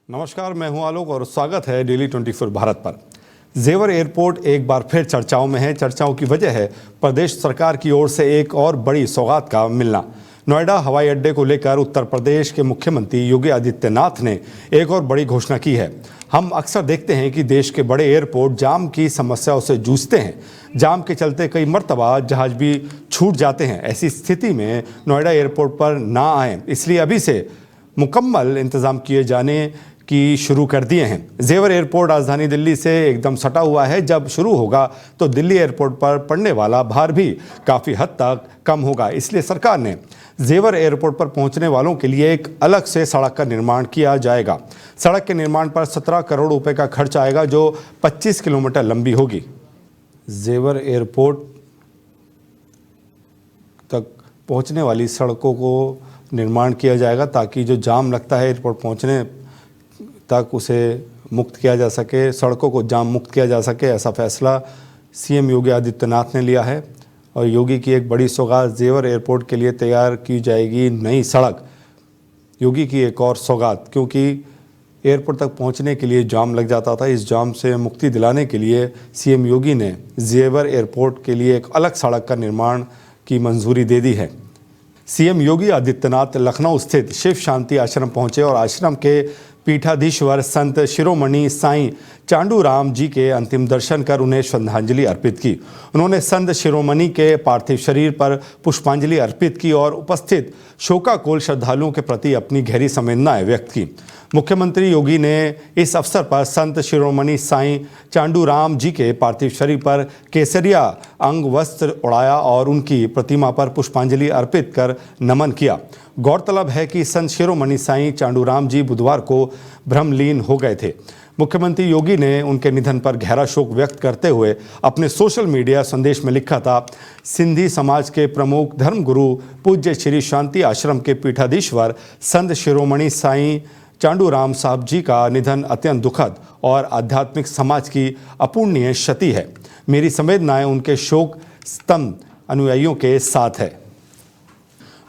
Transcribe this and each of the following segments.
नमस्कार, मैं हूं आलोक और स्वागत है डेली 24 भारत पर। जेवर एयरपोर्ट एक बार फिर चर्चाओं में है। चर्चाओं की वजह है प्रदेश सरकार की ओर से एक और बड़ी सौगात का मिलना। नोएडा हवाई अड्डे को लेकर उत्तर प्रदेश के मुख्यमंत्री योगी आदित्यनाथ ने एक और बड़ी घोषणा की है। हम अक्सर देखते हैं कि देश के बड़े एयरपोर्ट जाम की समस्याओं से जूझते हैं। जाम के चलते कई मर्तबा जहाज भी छूट जाते हैं। ऐसी स्थिति में नोएडा एयरपोर्ट पर ना आए, इसलिए अभी से मुकम्मल इंतजाम किए जाने की शुरू कर दिए हैं। जेवर एयरपोर्ट राजधानी दिल्ली से एकदम सटा हुआ है। जब शुरू होगा तो दिल्ली एयरपोर्ट पर पड़ने वाला भार भी काफ़ी हद तक कम होगा। इसलिए सरकार ने जेवर एयरपोर्ट पर पहुंचने वालों के लिए एक अलग से सड़क का निर्माण किया जाएगा। सड़क के निर्माण पर 17 करोड़ रुपए का खर्च आएगा, जो 25 किलोमीटर लंबी होगी। जेवर एयरपोर्ट तक पहुंचने वाली सड़कों को निर्माण किया जाएगा ताकि जो जाम लगता है एयरपोर्ट पहुंचने तक उसे मुक्त किया जा सके, सड़कों को जाम मुक्त किया जा सके। ऐसा फैसला सीएम योगी आदित्यनाथ ने लिया है और योगी की एक बड़ी सौगात, जेवर एयरपोर्ट के लिए तैयार की जाएगी नई सड़क। योगी की एक और सौगात, क्योंकि एयरपोर्ट तक पहुंचने के लिए जाम लग जाता था। इस जाम से मुक्ति दिलाने के लिए सीएम योगी ने जेवर एयरपोर्ट के लिए एक अलग सड़क का निर्माण की मंजूरी दे दी है। सीएम योगी आदित्यनाथ लखनऊ स्थित शिव शांति आश्रम पहुंचे और आश्रम के पीठाधीश्वर संत शिरोमणि साईं चांडूराम जी के अंतिम दर्शन कर उन्हें श्रद्धांजलि अर्पित की। उन्होंने संत शिरोमणि के पार्थिव शरीर पर पुष्पांजलि अर्पित की और उपस्थित शोकाकुल श्रद्धालुओं के प्रति अपनी गहरी संवेदनाएं व्यक्त की। मुख्यमंत्री योगी ने इस अवसर पर संत शिरोमणि साईं चांडूराम जी के पार्थिव शरीर पर केसरिया अंग वस्त्र उड़ाया और उनकी प्रतिमा पर पुष्पांजलि अर्पित कर नमन किया। गौरतलब है कि संत शिरोमणि साईं चांडूराम जी बुधवार को ब्रह्मलीन हो गए थे। मुख्यमंत्री योगी ने उनके निधन पर गहरा शोक व्यक्त करते हुए अपने सोशल मीडिया संदेश में लिखा था, सिंधी समाज के प्रमुख धर्मगुरु पूज्य श्री शांति आश्रम के पीठाधीश्वर संत शिरोमणि साईं चांडूराम साहब जी का निधन अत्यंत दुखद और आध्यात्मिक समाज की अपूर्णीय क्षति है। मेरी संवेदनाएं उनके शोक स्तंभ अनुयायियों के साथ है।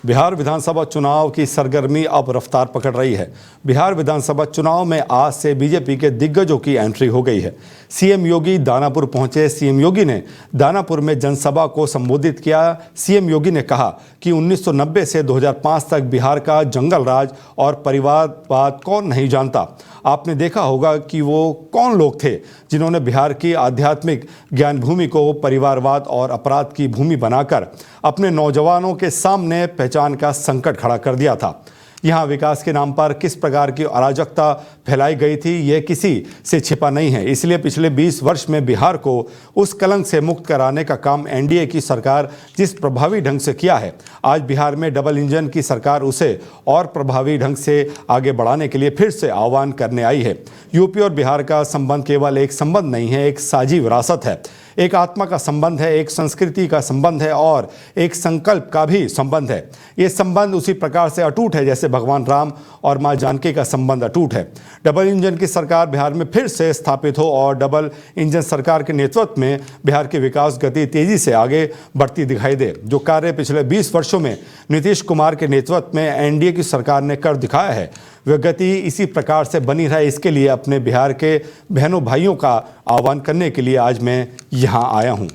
बिहार विधानसभा चुनाव की सरगर्मी अब रफ्तार पकड़ रही है। बिहार विधानसभा चुनाव में आज से बीजेपी के दिग्गजों की एंट्री हो गई है। सीएम योगी दानापुर पहुंचे। सीएम योगी ने दानापुर में जनसभा को संबोधित किया। सीएम योगी ने कहा कि 1990 से 2005 तक बिहार का जंगल राज और परिवारवाद कौन नहीं जानता। आपने देखा होगा कि वो कौन लोग थे जिन्होंने बिहार की आध्यात्मिक ज्ञान भूमि को परिवारवाद और अपराध की भूमि बनाकर अपने नौजवानों के सामने पहचान का संकट खड़ा कर दिया था। यहाँ विकास के नाम पर किस प्रकार की अराजकता फैलाई गई थी, ये किसी से छिपा नहीं है। इसलिए पिछले 20 वर्ष में बिहार को उस कलंक से मुक्त कराने का काम एनडीए की सरकार जिस प्रभावी ढंग से किया है, आज बिहार में डबल इंजन की सरकार उसे और प्रभावी ढंग से आगे बढ़ाने के लिए फिर से आह्वान करने आई है। यूपी और बिहार का संबंध केवल एक संबंध नहीं है, एक साझी विरासत है, एक आत्मा का संबंध है, एक संस्कृति का संबंध है और एक संकल्प का भी संबंध है। ये संबंध उसी प्रकार से अटूट है जैसे भगवान राम और मां जानकी का संबंध अटूट है। डबल इंजन की सरकार बिहार में फिर से स्थापित हो और डबल इंजन सरकार के नेतृत्व में बिहार की विकास गति तेजी से आगे बढ़ती दिखाई दे। जो कार्य पिछले 20 वर्षों में नीतीश कुमार के नेतृत्व में एनडीए की सरकार ने कर दिखाया है, वह गति इसी प्रकार से बनी रहे, इसके लिए अपने बिहार के बहनों भाइयों का आह्वान करने के लिए आज मैं यहाँ आया हूँ।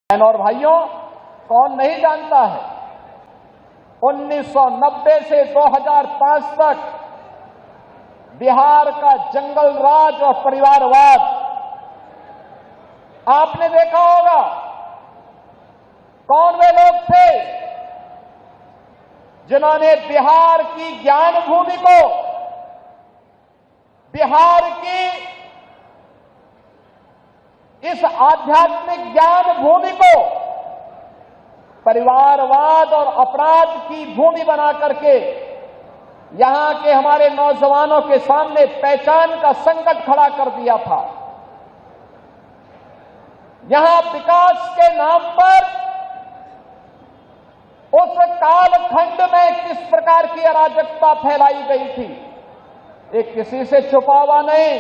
बहनों और भाइयों, कौन नहीं जानता है 1990 से 2005 तक बिहार का जंगल राज और परिवारवाद आपने देखा होगा। कौन वे लोग थे जिन्होंने बिहार की ज्ञान भूमि को, बिहार की इस आध्यात्मिक ज्ञान भूमि को परिवारवाद और अपराध की भूमि बना करके यहां के हमारे नौजवानों के सामने पहचान का संकट खड़ा कर दिया था। यहां विकास के नाम पर उस कालखंड में किस प्रकार की अराजकता फैलाई गई थी, ये किसी से छुपा हुआ नहीं।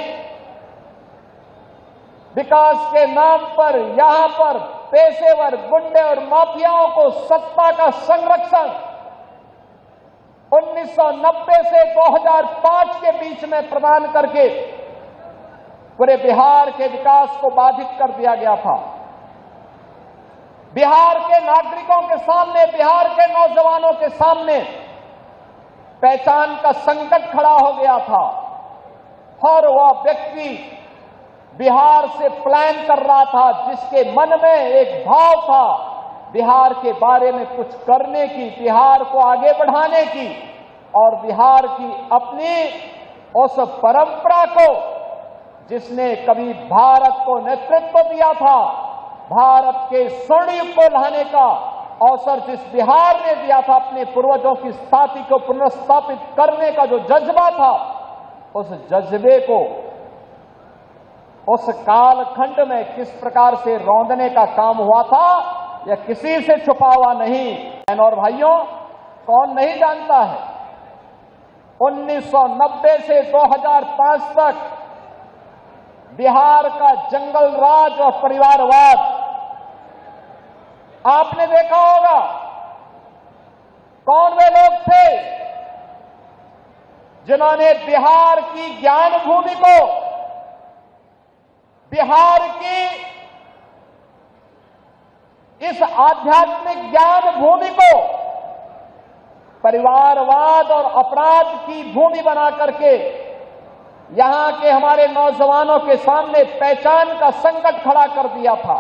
विकास के नाम पर यहां पर पेशेवर गुंडे और माफियाओं को सत्ता का संरक्षण 1990 से 2005 के बीच में प्रदान करके पूरे बिहार के विकास को बाधित कर दिया गया था। बिहार के नागरिकों के सामने, बिहार के नौजवानों के सामने पहचान का संकट खड़ा हो गया था और वह व्यक्ति बिहार से प्लान कर रहा था, जिसके मन में एक भाव था बिहार के बारे में कुछ करने की, बिहार को आगे बढ़ाने की और बिहार की अपनी उस परंपरा को, जिसने कभी भारत को नेतृत्व दिया था, भारत के स्वर्ण युग को लाने का अवसर जिस बिहार ने दिया था, अपने पूर्वजों की स्थापना को पुनर्स्थापित करने का जो जज्बा था, उस जज्बे को उस कालखंड में किस प्रकार से रौंदने का काम हुआ था, यह किसी से छुपा हुआ नहीं। बहनों और भाइयों, कौन नहीं जानता है 1990 से 2005 तक बिहार का जंगल राज और परिवारवाद आपने देखा होगा। कौन वे लोग थे जिन्होंने बिहार की ज्ञान भूमि को, बिहार की इस आध्यात्मिक ज्ञान भूमि को परिवारवाद और अपराध की भूमि बना करके यहां के हमारे नौजवानों के सामने पहचान का संकट खड़ा कर दिया था।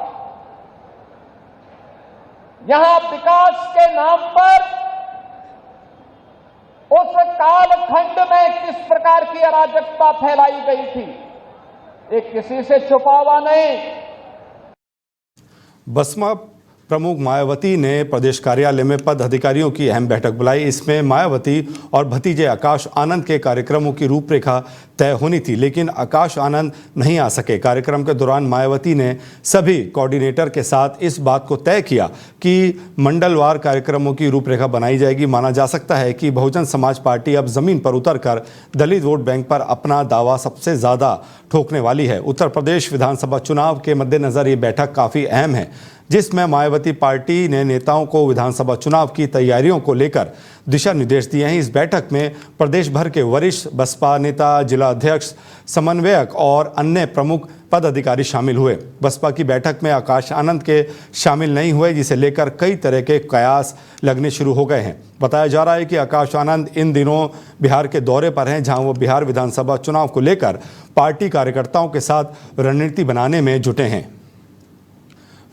यहां विकास के नाम पर उस कालखंड में किस प्रकार की अराजकता फैलाई गई थी, ये किसी से छुपा हुआ नहीं। बसपा प्रमुख मायावती ने प्रदेश कार्यालय में पद अधिकारियों की अहम बैठक बुलाई। इसमें मायावती और भतीजे आकाश आनंद के कार्यक्रमों की रूपरेखा तय होनी थी, लेकिन आकाश आनंद नहीं आ सके। कार्यक्रम के दौरान मायावती ने सभी कोऑर्डिनेटर के साथ इस बात को तय किया कि मंडलवार कार्यक्रमों की रूपरेखा बनाई जाएगी। माना जा सकता है कि बहुजन समाज पार्टी अब जमीन पर उतरकर दलित वोट बैंक पर अपना दावा सबसे ज्यादा ठोकने वाली है। उत्तर प्रदेश विधानसभा चुनाव के मद्देनजर ये बैठक काफी अहम है, जिसमें मायावती पार्टी ने नेताओं को विधानसभा चुनाव की तैयारियों को लेकर दिशा निर्देश दिए हैं। इस बैठक में प्रदेश भर के वरिष्ठ बसपा नेता, जिला अध्यक्ष, समन्वयक और अन्य प्रमुख पद अधिकारी शामिल हुए। बसपा की बैठक में आकाश आनंद के शामिल नहीं हुए, जिसे लेकर कई तरह के कयास लगने शुरू हो गए हैं। बताया जा रहा है कि आकाश आनंद इन दिनों बिहार के दौरे पर हैं, जहां वो बिहार विधानसभा चुनाव को लेकर पार्टी कार्यकर्ताओं के साथ रणनीति बनाने में जुटे हैं।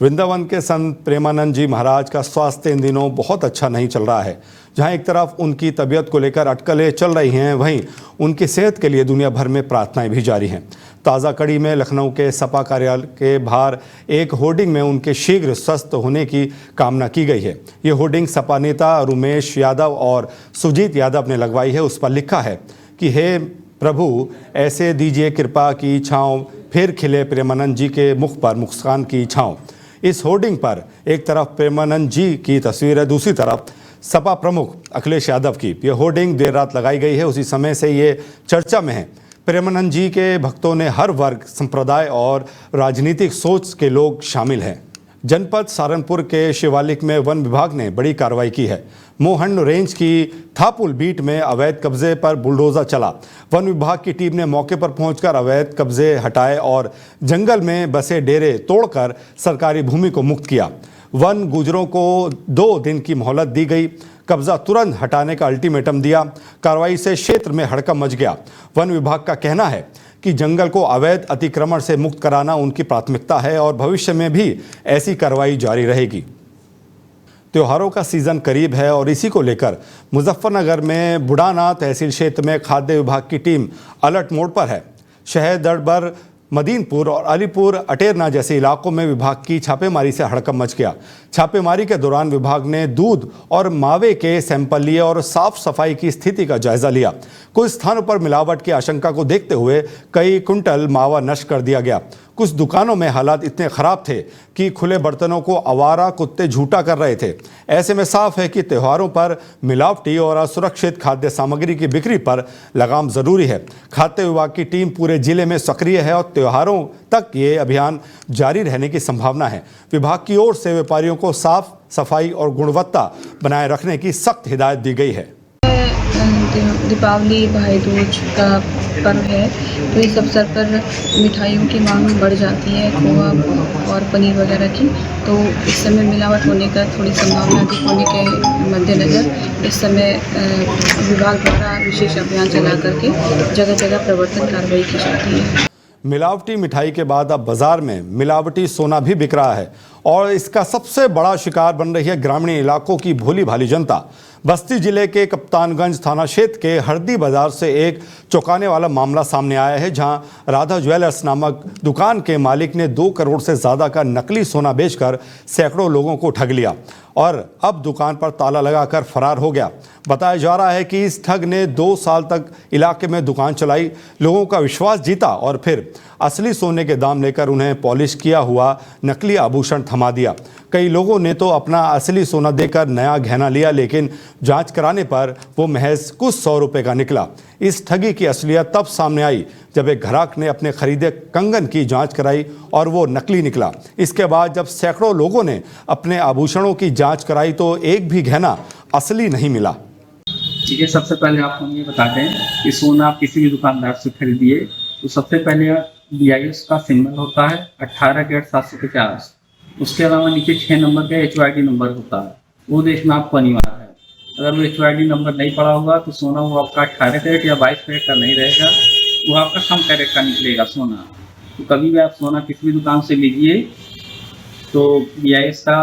वृंदावन के संत प्रेमानंद जी महाराज का स्वास्थ्य इन दिनों बहुत अच्छा नहीं चल रहा है। जहां एक तरफ उनकी तबीयत को लेकर अटकलें चल रही हैं, वहीं उनकी सेहत के लिए दुनिया भर में प्रार्थनाएं भी जारी हैं। ताज़ा कड़ी में लखनऊ के सपा कार्यालय के बाहर एक होर्डिंग में उनके शीघ्र स्वस्थ होने की कामना की गई है। ये होर्डिंग सपा नेता रुमेश यादव और सुजीत यादव ने लगवाई है। उस पर लिखा है कि हे प्रभु, ऐसे दीजिए कृपा की छाँव, फिर खिले प्रेमानंद जी के मुख पर मुस्कान की छाँव। इस होर्डिंग पर एक तरफ प्रेमानंद जी की तस्वीर है, दूसरी तरफ सपा प्रमुख अखिलेश यादव की। यह होर्डिंग देर रात लगाई गई है, उसी समय से ये चर्चा में है। प्रेमानंद जी के भक्तों ने हर वर्ग, संप्रदाय और राजनीतिक सोच के लोग शामिल हैं। जनपद सहारनपुर के शिवालिक में वन विभाग ने बड़ी कार्रवाई की है। मोहन रेंज की थापुल बीट में अवैध कब्जे पर बुलडोजर चला। वन विभाग की टीम ने मौके पर पहुंचकर अवैध कब्जे हटाए और जंगल में बसे डेरे तोड़कर सरकारी भूमि को मुक्त किया। वन गुजरों को 2 दिन की मोहलत दी गई। कब्जा तुरंत हटाने का अल्टीमेटम दिया। कार्रवाई से क्षेत्र में हड़कंप मच गया। वन विभाग का कहना है कि जंगल को अवैध अतिक्रमण से मुक्त कराना उनकी प्राथमिकता है और भविष्य में भी ऐसी कार्रवाई जारी रहेगी। त्योहारों का सीजन करीब है और इसी को लेकर मुजफ्फरनगर में बुढ़ाना तहसील क्षेत्र में खाद्य विभाग की टीम अलर्ट मोड पर है। शहर दरबर, मदीनपुर और अलीपुर अटेरना जैसे इलाकों में विभाग की छापेमारी से हड़कंप मच गया। छापेमारी के दौरान विभाग ने दूध और मावे के सैंपल लिए और साफ सफाई की स्थिति का जायजा लिया। कुछ स्थानों पर मिलावट की आशंका को देखते हुए कई कुंटल मावा नष्ट कर दिया गया। कुछ दुकानों में हालात इतने खराब थे कि खुले बर्तनों को आवारा कुत्ते झूठा कर रहे थे। ऐसे में साफ है कि त्योहारों पर मिलावटी और असुरक्षित खाद्य सामग्री की बिक्री पर लगाम जरूरी है। खाद्य विभाग की टीम पूरे जिले में सक्रिय है और त्योहारों तक ये अभियान जारी रहने की संभावना है। विभाग की ओर से व्यापारियों को साफ सफाई और गुणवत्ता बनाए रखने की सख्त हिदायत दी गई है। दीपावली भाई दूज का पर्व है, तो इस अवसर पर मिठाइयों की मांग बढ़ जाती है, खोआ और पनीर वगैरह की। तो इस समय मिलावट होने का थोड़ी संभावना अधिक होने के मद्देनज़र इस समय विभाग द्वारा विशेष अभियान चला करके जगह जगह प्रवर्तन कार्रवाई की जाती है। मिलावटी मिठाई के बाद अब बाजार में मिलावटी सोना भी बिक रहा है और इसका सबसे बड़ा शिकार बन रही है ग्रामीण इलाकों की भोली भाली जनता। बस्ती जिले के कप्तानगंज थाना क्षेत्र के हरदी बाजार से एक चौंकाने वाला मामला सामने आया है, जहां राधा ज्वेलर्स नामक दुकान के मालिक ने 2 करोड़ से ज़्यादा का नकली सोना बेचकर सैकड़ों लोगों को ठग लिया और अब दुकान पर ताला लगाकर फरार हो गया। बताया जा रहा है कि इस ठग ने 2 साल तक इलाके में दुकान चलाई, लोगों का विश्वास जीता और फिर असली सोने के दाम लेकर उन्हें पॉलिश किया हुआ नकली आभूषण थमा दिया। कई लोगों ने तो अपना असली सोना देकर नया गहना लिया, लेकिन जांच कराने पर वो महज कुछ 100 रुपए का निकला। इस ठगी की असलियत तब सामने आई जब एक ग्राहक ने अपने खरीदे कंगन की जांच कराई और वो नकली निकला। इसके बाद जब सैकड़ों लोगों ने अपने आभूषणों की जांच कराई तो एक भी गहना असली नहीं मिला। ठीक है, सबसे पहले आपको हम ये बताते हैं कि सोना आप किसी भी दुकानदार से खरीदिए तो सबसे पहले BIS का सिंबल होता है 18 कैरेट 750। उसके अलावा नीचे 6 नंबर का HYD नंबर होता है, वो देखना आपको अनिवार्य है। अगर वो HYD नंबर नहीं पड़ा होगा तो सोना वो आपका 18 कैरेट या 22 कैरेट का नहीं रहेगा, वो आपका कम कैरेट का निकलेगा सोना। तो कभी भी आप सोना किसी भी दुकान से लीजिए तो BIS का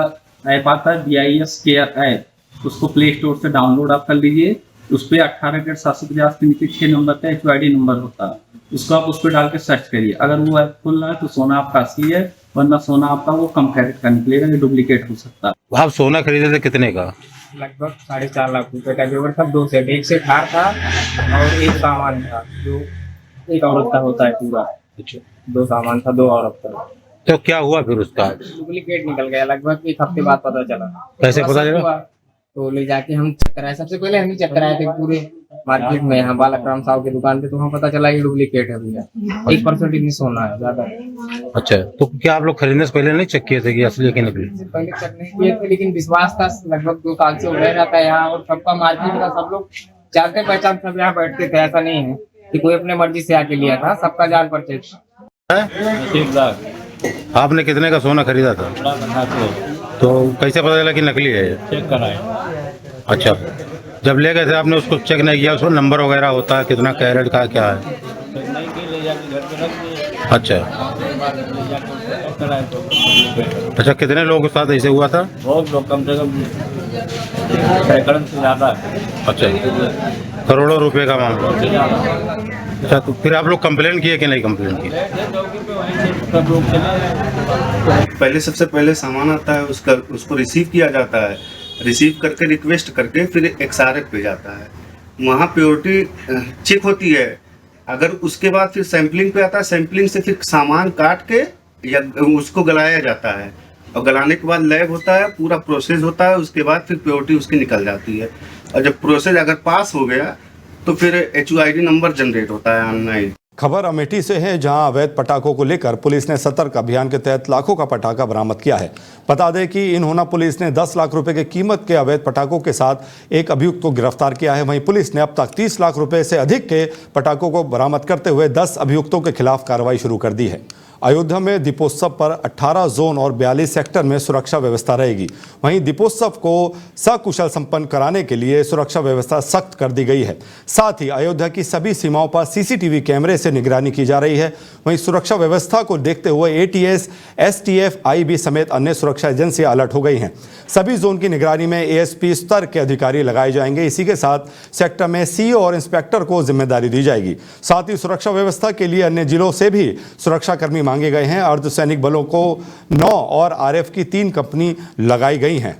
ऐप आता है, BIS केयर ऐप, उसको प्ले स्टोर से डाउनलोड आप कर लीजिए। उस पर 18 कैरेट 750 के नीचे 6 नंबर का HYD नंबर होता है, उसको आप उस पर डाल के सर्च करिए। अगर वो ऐप खुल रहा है तो सोना आपका असली है, वरना सोना आपका वो कम कैरेट का निकलेगा, ये डुप्लीकेट हो सकता है। आप सोना खरीदे थे कितने का? लगभग 4.5 लाख रुपए का जेवर था। 2 सेट, एक सेट हार था और एक सामान था जो एक औरत का होता है पूरा। 2 सामान था, 2 औरत का। तो क्या हुआ फिर उसका? डुप्लीकेट निकल गया, लगभग 1 हफ्ते बाद पता चला। कैसे पता चला? तो ले जाके हम चेक कराए, सबसे पहले हम ही चेक कराए थे पूरे मार्केट में, यहाँ बालकराम साहब की दुकान पे, तो वहाँ पता चला ये डुप्लीकेट है भैया। 1% ही सोना है, ज्यादा। अच्छा, तो क्या आप लोग खरीदने से पहले नहीं चेक किए थे कि असली है कि नकली? पहले चेक नहीं किए थे, लेकिन विश्वास था, लगभग 2 साल से हो रह जाता है यहाँ, और सबका मार्केट का सब लोग जानते पहचान, सब यहाँ बैठते थे। ऐसा नहीं है कि कोई अपने मर्जी से आके लिया था, सबका जान परचेज। आपने कितने का सोना खरीदा था? तो कैसे पता चला कि नकली है? चेक कराए। अच्छा, जब ले गए थे आपने उसको चेक नहीं किया? उसमें नंबर वगैरह होता है, कितना कैरेट का क्या है? नहीं की, ले जाके घर पे रख दिए। अच्छा ले जाके चेक कराए तो अच्छा, कितने लोगों के साथ ऐसे हुआ था? बहुत लोग, कम से कम सैकड़ों से ज़्यादा। अच्छा, करोड़ों रुपए का मामला। अच्छा, तो फिर आप लोग कंप्लेन किए कि नहीं कंप्लेन किए? सब लोग चले। पहले सबसे पहले सामान आता है, उसको रिसीव किया जाता है, रिसीव करके रिक्वेस्ट करके फिर XRF पे जाता है, वहाँ प्योरिटी चेक होती है। अगर उसके बाद फिर सैंपलिंग पे आता है, सैंपलिंग से फिर सामान काट के या उसको गलाया जाता है, और गलाने के बाद लैब होता है, पूरा प्रोसेस होता है, उसके बाद फिर प्योरिटी उसकी निकल जाती है। और जब प्रोसेस अगर पास हो गया तो फिर HYD नंबर जनरेट होता है ऑनलाइन। खबर अमेठी से है, जहां अवैध पटाखों को लेकर पुलिस ने सतर्क अभियान के तहत लाखों का पटाखा बरामद किया है। बता दें कि इन्होंने पुलिस ने 10 लाख रुपए की कीमत के अवैध पटाखों के साथ एक अभियुक्त को गिरफ्तार किया है। वहीं पुलिस ने अब तक 30 लाख रुपए से अधिक के पटाखों को बरामद करते हुए 10 अभियुक्तों के खिलाफ कार्रवाई शुरू कर दी है। अयोध्या में दीपोत्सव पर 18 जोन और 42 सेक्टर में सुरक्षा व्यवस्था रहेगी। वहीं दीपोत्सव को सकुशल संपन्न कराने के लिए सुरक्षा व्यवस्था सख्त कर दी गई है। साथ ही अयोध्या की सभी सीमाओं पर CCTV कैमरे से निगरानी की जा रही है। वहीं सुरक्षा व्यवस्था को देखते हुए ATS, STF, IB समेत अन्य सुरक्षा एजेंसियां अलर्ट हो गई हैं। सभी जोन की निगरानी में ASP स्तर के अधिकारी लगाए जाएंगे। इसी के साथ सेक्टर में CO और इंस्पेक्टर को जिम्मेदारी दी जाएगी। साथ ही सुरक्षा व्यवस्था के लिए अन्य जिलों से भी सुरक्षाकर्मी मांगे गए हैं। अर्धसैनिक बलों को 9 और RF की 3 कंपनी लगाई गई हैं।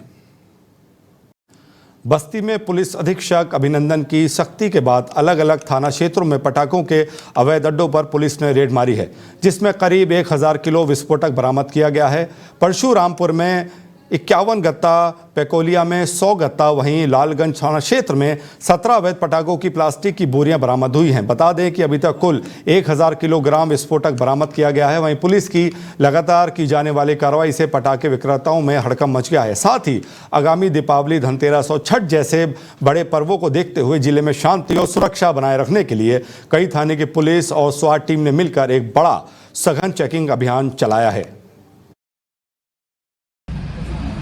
बस्ती में पुलिस अधीक्षक अभिनंदन की सख्ती के बाद अलग अलग थाना क्षेत्रों में पटाखों के अवैध अड्डों पर पुलिस ने रेड मारी है, जिसमें करीब 1000 किलो विस्फोटक बरामद किया गया है। परशुरामपुर में 51 गत्ता, पेकोलिया में 100 गत्ता, वहीं लालगंज थाना क्षेत्र में 17 अवैध पटाखों की प्लास्टिक की बोरियां बरामद हुई हैं। बता दें कि अभी तक कुल 1000 किलोग्राम विस्फोटक बरामद किया गया है। वहीं पुलिस की लगातार की जाने वाली कार्रवाई से पटाखे विक्रेताओं में हड़कंप मच गया है। साथ ही आगामी दीपावली, धनतेरस और छठ जैसे बड़े पर्वों को देखते हुए जिले में शांति और सुरक्षा बनाए रखने के लिए कई थाने की पुलिस और स्वाट टीम ने मिलकर एक बड़ा सघन चेकिंग अभियान चलाया है।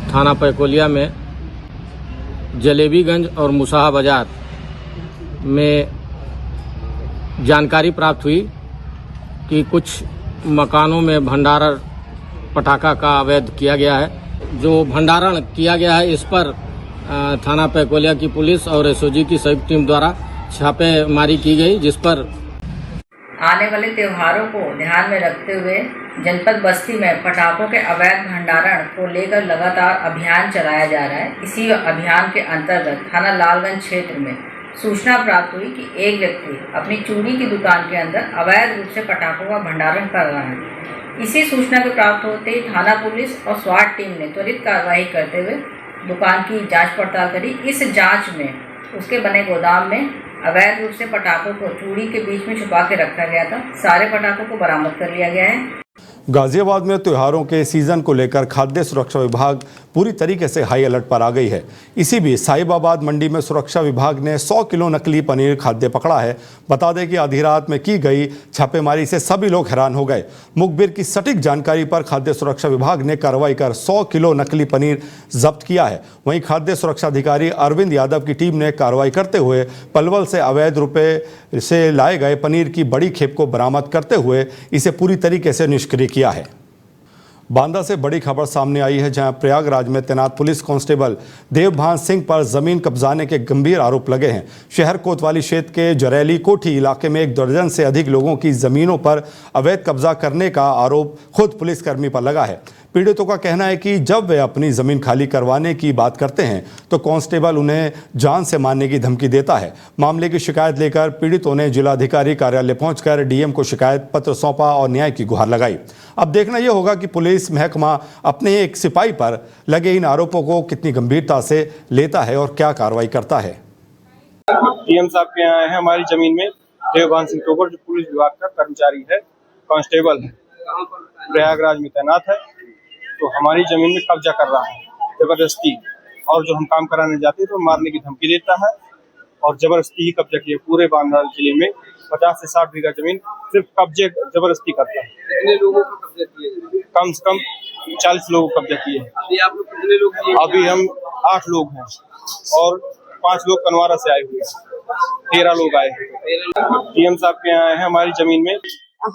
थाना पैकोलिया में जलेबीगंज और मुसाहा बाजार में जानकारी प्राप्त हुई कि कुछ मकानों में भंडारण पटाखा का अवैध किया गया है। जो भंडारण किया गया है इस पर थाना पैकोलिया की पुलिस और एसओजी की संयुक्त टीम द्वारा छापेमारी की गई, जिस पर आने वाले त्योहारों को ध्यान में रखते हुए जनपद बस्ती में पटाखों के अवैध भंडारण को लेकर लगातार अभियान चलाया जा रहा है। इसी अभियान के अंतर्गत थाना लालगंज क्षेत्र में सूचना प्राप्त हुई कि एक व्यक्ति अपनी चूड़ी की दुकान के अंदर अवैध रूप से पटाखों का भंडारण कर रहा है। इसी सूचना के प्राप्त होते ही थाना पुलिस और स्वाट टीम ने त्वरित कार्रवाई करते हुए दुकान की जांच पड़ताल करी। इस जांच में उसके बने गोदाम में अवैध रूप से पटाखों को चूड़ी के बीच में छुपा के रखा गया था। सारे पटाखों को बरामद कर लिया गया है। गाजियाबाद में त्योहारों के सीजन को लेकर खाद्य सुरक्षा विभाग पूरी तरीके से हाई अलर्ट पर आ गई है। इसी बीच साहिबाबाद मंडी में सुरक्षा विभाग ने 100 किलो नकली पनीर खाद्य पकड़ा है। बता दें कि आधी रात में की गई छापेमारी से सभी लोग हैरान हो गए। मुखबिर की सटीक जानकारी पर खाद्य सुरक्षा विभाग ने कार्रवाई कर 100 किलो नकली पनीर जब्त किया है। वहीं खाद्य सुरक्षा अधिकारी अरविंद यादव की टीम ने कार्रवाई करते हुए पलवल से अवैध रुपये से लाए गए पनीर की बड़ी खेप को बरामद करते हुए इसे पूरी तरीके से निष्क्रिय किया है। बांदा से बड़ी खबर सामने आई है, जहां प्रयागराज में तैनात पुलिस कांस्टेबल देवभान सिंह पर जमीन कब्जाने के गंभीर आरोप लगे हैं। शहर कोतवाली क्षेत्र के जरैली कोठी इलाके में 1 दर्जन से अधिक लोगों की जमीनों पर अवैध कब्जा करने का आरोप खुद पुलिसकर्मी पर लगा है। पीड़ितों का कहना है कि जब वे अपनी जमीन खाली करवाने की बात करते हैं तो कांस्टेबल उन्हें जान से मारने की धमकी देता है। मामले की शिकायत लेकर पीड़ितों ने जिलाधिकारी कार्यालय पहुंचकर डीएम को शिकायत पत्र सौंपा और न्याय की गुहार लगाई। अब देखना यह होगा कि पुलिस महकमा अपने एक सिपाही पर लगे इन आरोपों को कितनी गंभीरता से लेता है और क्या कार्रवाई करता है। डीएम साहब के यहाँ है हमारी जमीन में देवभान सिंह तोमर, जो पुलिस विभाग का कर्मचारी है, कांस्टेबल है, प्रयागराज में तैनात है, तो हमारी जमीन में कब्जा कर रहा है जबरदस्ती। और जो हम काम कराने जाते हैं तो मारने की धमकी देता है और जबरदस्ती ही कब्जा किया। पूरे बांदा जिले में 50 से 60 बीघा जमीन सिर्फ कब्जे जबरदस्ती करता है। कितने लोगों को कब्जा किए? कम से कम 40 लोगों को कब्जा किए। अभी आप लोग कितने लोग किए? अभी हम 8 लोग हैं और 5 लोग कनवारा से आए हुए हैं, 13 लोग आए हैं। डीएम साहब के यहाँ है हमारी जमीन में।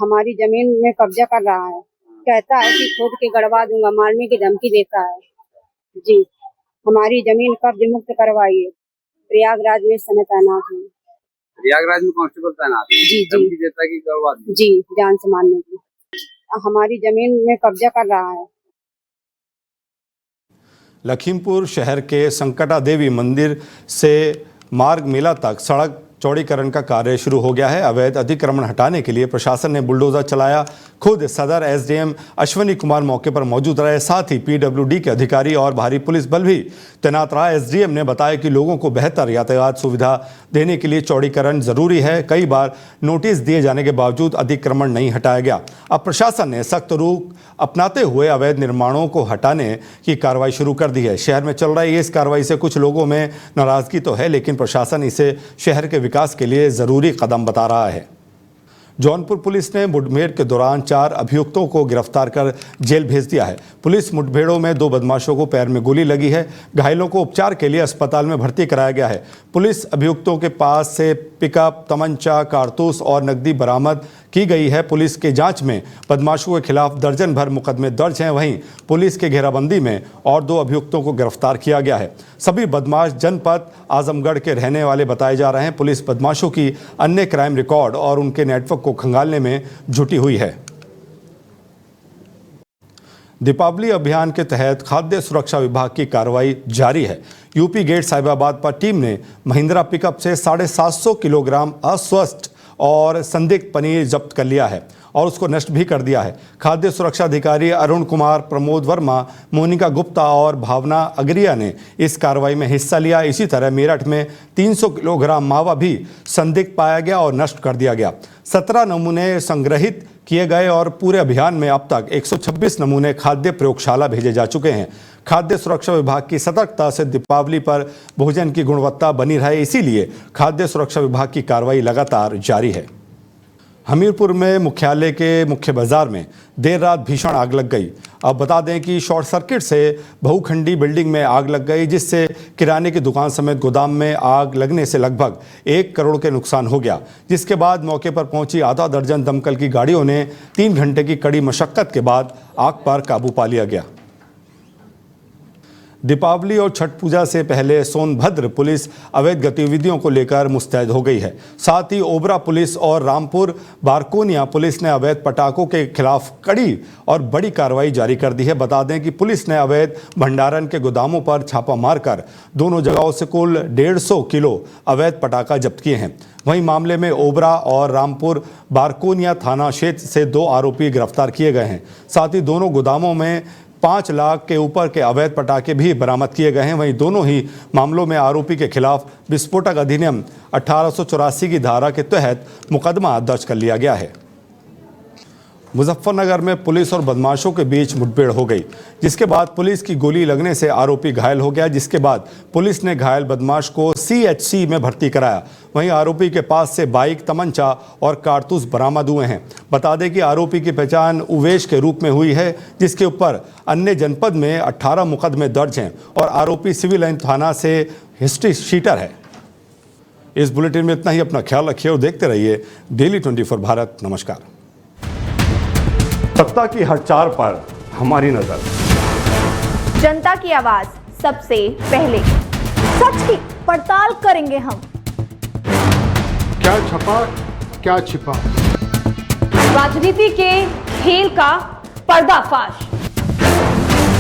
हमारी जमीन में कब्जा कर रहा है, कहता है कि खोद के गड़वा दूंगा, मारने की धमकी देता है। जी, हमारी जमीन कब्जे मुक्त करवाइए। प्रयागराज में इस समय तैनात है। प्रयागराज में कांस्टेबल तैनात है। जी धमकी देता है कि गड़वा दूंगा। जी, जान से मारने की। हमारी जमीन में कब्जा कर रहा है। लखीमपुर शहर के संकटा देवी मंदिर से मार्ग मेला तक सड़क चौड़ीकरण का कार्य शुरू हो गया है। अवैध अतिक्रमण हटाने के लिए प्रशासन ने बुलडोजर चलाया। खुद सदर एसडीएम अश्वनी कुमार मौके पर मौजूद रहे। साथ ही पीडब्ल्यूडी के अधिकारी और भारी पुलिस बल भी तैनात रहा। एसडीएम ने बताया कि लोगों को बेहतर यातायात सुविधा देने के लिए चौड़ीकरण जरूरी है। कई बार नोटिस दिए जाने के बावजूद अतिक्रमण नहीं हटाया गया। अब प्रशासन ने सख्त रुख अपनाते हुए अवैध निर्माणों को हटाने की कार्रवाई शुरू कर दी है। शहर में चल रही इस कार्रवाई से कुछ लोगों में नाराजगी तो है, लेकिन प्रशासन इसे शहर के विकास के लिए जरूरी कदम बता रहा है। जौनपुर पुलिस ने मुठभेड़ के दौरान 4 अभियुक्तों को गिरफ्तार कर जेल भेज दिया है। पुलिस मुठभेड़ों में 2 बदमाशों को पैर में गोली लगी है। घायलों को उपचार के लिए अस्पताल में भर्ती कराया गया है। पुलिस अभियुक्तों के पास से पिकअप, तमंचा, कारतूस और नकदी बरामद की गई है। पुलिस के जांच में बदमाशों के खिलाफ दर्जन भर मुकदमे दर्ज हैं। वहीं पुलिस के घेराबंदी में और 2 अभियुक्तों को गिरफ्तार किया गया है। सभी बदमाश जनपद आजमगढ़ के रहने वाले बताए जा रहे हैं। पुलिस बदमाशों की अन्य क्राइम रिकॉर्ड और उनके नेटवर्क को खंगालने में जुटी हुई है। दीपावली अभियान के तहत खाद्य सुरक्षा विभाग की कार्रवाई जारी है। यूपी गेट साहिबाबाद पर टीम ने महिंद्रा पिकअप से 750 किलोग्राम अस्वस्थ और संदिग्ध पनीर जब्त कर लिया है। और उसको नष्ट भी कर दिया है। खाद्य सुरक्षा अधिकारी अरुण कुमार, प्रमोद वर्मा, मोनिका गुप्ता और भावना अगरिया ने इस कार्रवाई में हिस्सा लिया। इसी तरह मेरठ में 300 किलोग्राम मावा भी संदिग्ध पाया गया और नष्ट कर दिया गया। 17 नमूने संग्रहित किए गए और पूरे अभियान में अब तक 126 नमूने खाद्य प्रयोगशाला भेजे जा चुके हैं। खाद्य सुरक्षा विभाग की सतर्कता से दीपावली पर भोजन की गुणवत्ता बनी रहे, इसीलिए खाद्य सुरक्षा विभाग की कार्रवाई लगातार जारी है। हमीरपुर में मुख्यालय के मुख्य बाजार में देर रात भीषण आग लग गई। अब बता दें कि शॉर्ट सर्किट से बहुखंडी बिल्डिंग में आग लग गई, जिससे किराने की दुकान समेत गोदाम में आग लगने से लगभग 1 करोड़ के नुकसान हो गया। जिसके बाद मौके पर पहुंची आधा दर्जन दमकल की गाड़ियों ने 3 घंटे की कड़ी मशक्कत के बाद आग पर काबू पा लिया गया। दीपावली और छठ पूजा से पहले सोनभद्र पुलिस अवैध गतिविधियों को लेकर मुस्तैद हो गई है। साथ ही ओबरा पुलिस और रामपुर बारकोनिया पुलिस ने अवैध पटाखों के खिलाफ कड़ी और बड़ी कार्रवाई जारी कर दी है। बता दें कि पुलिस ने अवैध भंडारण के गोदामों पर छापा मारकर दोनों जगहों से कुल 150 किलो अवैध पटाखा जब्त किए हैं। वहीं मामले में ओबरा और रामपुर बारकोनिया थाना क्षेत्र से 2 आरोपी गिरफ्तार किए गए हैं। साथ ही दोनों गोदामों में 5 लाख के ऊपर के अवैध पटाखे भी बरामद किए गए हैं। वहीं दोनों ही मामलों में आरोपी के खिलाफ विस्फोटक अधिनियम 1884 की धारा के तहत मुकदमा दर्ज कर लिया गया है। मुजफ्फरनगर में पुलिस और बदमाशों के बीच मुठभेड़ हो गई, जिसके बाद पुलिस की गोली लगने से आरोपी घायल हो गया। जिसके बाद पुलिस ने घायल बदमाश को CHC में भर्ती कराया। वहीं आरोपी के पास से बाइक, तमंचा और कारतूस बरामद हुए हैं। बता दें कि आरोपी की पहचान उवेश के रूप में हुई है, जिसके ऊपर अन्य जनपद में 18 मुकदमे दर्ज हैं और आरोपी सिविल लाइन थाना से हिस्ट्री शीटर है। इस बुलेटिन में इतना ही। अपना ख्याल रखिए और देखते रहिए डेली 24 भारत। नमस्कार। सत्ता की हर चार पर हमारी नजर, जनता की आवाज सबसे पहले, सच की पड़ताल करेंगे हम। क्या छपा क्या छिपा, राजनीति के खेल का पर्दाफाश,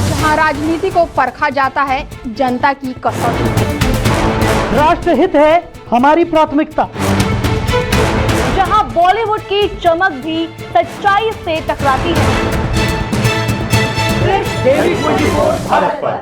जहां राजनीति को परखा जाता है जनता की कसौटी। राष्ट्रहित है हमारी प्राथमिकता, जहां बॉलीवुड की चमक भी सच्चाई से टकराती है। डेली 24 भारत पर।